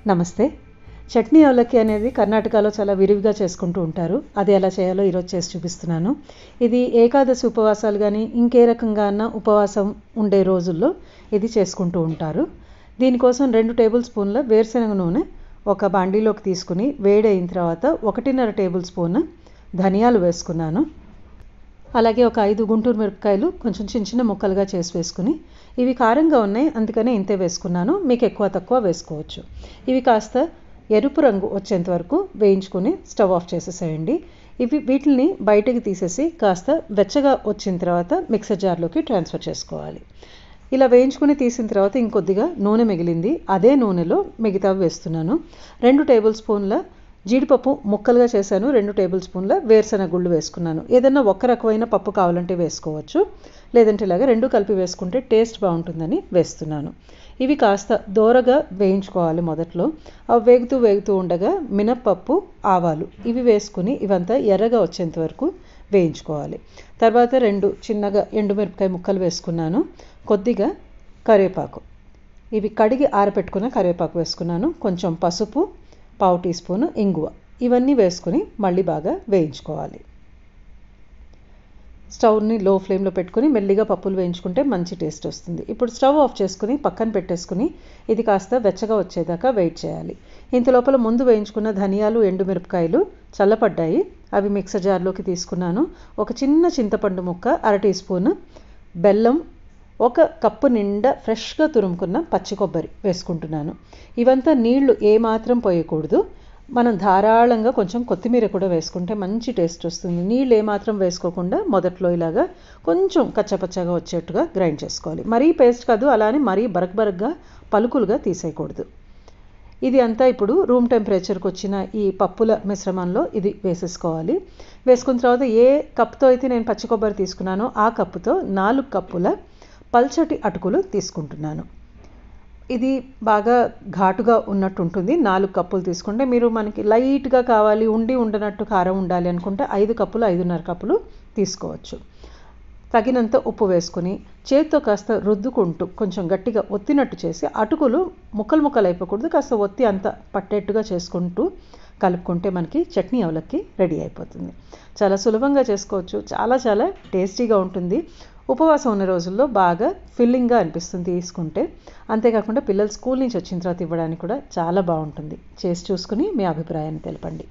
నమస్తే. చట్నీ అవలక్కి అనేది కర్ణాటకలో చాలా విరివిగా చేసుకుంటూ ఉంటారు. అది ఎలా చేయాలో ఈరోజు చేసి చూపిస్తున్నాను. ఇది ఏకాదశి ఉపవాసాలు కానీ ఇంకే రకంగా అన్న ఉపవాసం ఉండే రోజుల్లో ఇది చేసుకుంటూ ఉంటారు. దీనికోసం 2 టేబుల్ స్పూన్ల వేరుశనగ నూనె ఒక బాండీలోకి తీసుకుని వేడైన తర్వాత 1.5 టేబుల్ స్పూన్ ధనియాలు వేసుకున్నాను. అలాగే ఒక 5 గుంటూరు మిరపకాయలు కొంచెం చిన్న చిన్న ముక్కలుగా చేసి వేసుకుని, ఇవి కారంగా ఉన్నాయి అందుకనే ఇంతే వేసుకున్నాను. మీకు ఎక్కువ తక్కువ వేసుకోవచ్చు. ఇవి కాస్త ఎరుపు రంగు వచ్చేంత వరకు వేయించుకొని స్టవ్ ఆఫ్ చేసేసేయండి. వీటిని బయటకు తీసేసి కాస్త వెచ్చగా వచ్చిన తర్వాత మిక్సర్ జార్లోకి ట్రాన్స్ఫర్ చేసుకోవాలి. ఇలా వేయించుకుని తీసిన తర్వాత ఇంకొద్దిగా నూనె మిగిలింది. అదే నూనెలో మిగతావి వేస్తున్నాను. 2 టేబుల్ స్పూన్ల జీడిపప్పు ముక్కలుగా చేశాను. 2 టేబుల్ స్పూన్ల వేరుశనగ గుళ్ళు వేసుకున్నాను. ఏదైనా ఒక రకమైన పప్పు కావాలంటే వేసుకోవచ్చు, లేదంటే ఇలాగా 2 కలిపి వేసుకుంటే టేస్ట్ బాగుంటుందని వేస్తున్నాను. ఇవి కాస్త దోరగా వేయించుకోవాలి. మొదట్లో అవి వేగుతూ ఉండగా మినప్పప్పు, ఆవాలు ఇవి వేసుకుని ఇవంతా ఎర్రగా వచ్చేంత వరకు వేయించుకోవాలి. తర్వాత 2 చిన్నగా ఎండుమిరపకాయ ముక్కలు వేసుకున్నాను. కొద్దిగా కరివేపాకు, ఇవి కడిగి ఆరబెట్టుకున్న కరివేపాకు వేసుకున్నాను. కొంచెం పసుపు, 1/2 టీ స్పూను ఇంగువ, ఇవన్నీ వేసుకుని మళ్ళీ బాగా వేయించుకోవాలి. స్టవ్ని లో ఫ్లేమ్లో పెట్టుకుని మెల్లిగా పప్పులు వేయించుకుంటే మంచి టేస్ట్ వస్తుంది. ఇప్పుడు స్టవ్ ఆఫ్ చేసుకుని పక్కన పెట్టేసుకుని ఇది కాస్త వెచ్చగా వచ్చేదాకా వెయిట్ చేయాలి. ఇంతలోపల ముందు వేయించుకున్న ధనియాలు, ఎండుమిరపకాయలు చల్లపడ్డాయి. అవి మిక్సర్ జార్లోకి తీసుకున్నాను. ఒక చిన్న చింతపండు ముక్క, 1/2 టీ స్పూన్ బెల్లం, 1 కప్పు నిండా ఫ్రెష్గా తురుముకున్న పచ్చి కొబ్బరి వేసుకుంటున్నాను. ఇవంతా నీళ్లు ఏమాత్రం పోయకూడదు. మనం ధారాళంగా కొంచెం కొత్తిమీర కూడా వేసుకుంటే మంచి టేస్ట్ వస్తుంది. నీళ్ళు ఏమాత్రం వేసుకోకుండా మొదట్లో ఇలాగా కొంచెం కచ్చపచ్చగా వచ్చేట్టుగా గ్రైండ్ చేసుకోవాలి. మరీ పేస్ట్ కాదు, అలానే మరీ బరకగా పలుకులుగా తీసేయకూడదు. ఇది అంతా ఇప్పుడు రూమ్ టెంపరేచర్కి వచ్చిన ఈ పప్పుల మిశ్రమంలో ఇది వేసేసుకోవాలి. వేసుకున్న తర్వాత ఏ కప్పుతో అయితే నేను పచ్చి కొబ్బరి తీసుకున్నానో ఆ కప్పుతో 4 కప్పుల పల్చటి అటుకులు తీసుకుంటున్నాను. ఇది బాగా ఘాటుగా ఉన్నట్టు ఉంటుంది. 4 కప్పులు తీసుకుంటే, మీరు మనకి లైట్గా కావాలి, ఉండనట్టు కారం ఉండాలి అనుకుంటే 5 కప్పులు, 5.5 కప్పులు తీసుకోవచ్చు. తగినంత ఉప్పు వేసుకుని చేతితో కాస్త రుద్దుకుంటూ కొంచెం గట్టిగా ఒత్తినట్టు చేసి, అటుకులు ముక్కలు అయిపోకూడదు, కాస్త ఒత్తి అంత పట్టేట్టుగా చేసుకుంటూ కలుపుకుంటే మనకి చట్నీ అవలక్కి రెడీ అయిపోతుంది. చాలా సులభంగా చేసుకోవచ్చు. చాలా టేస్టీగా ఉంటుంది. ఉపవాసం ఉన్న రోజుల్లో బాగా ఫిల్లింగ్గా అనిపిస్తుంది తీసుకుంటే. అంతేకాకుండా పిల్లలు స్కూల్ నుంచి వచ్చిన తర్వాత ఇవ్వడానికి కూడా చాలా బాగుంటుంది. చేసి చూసుకుని మీ అభిప్రాయాన్ని తెలపండి.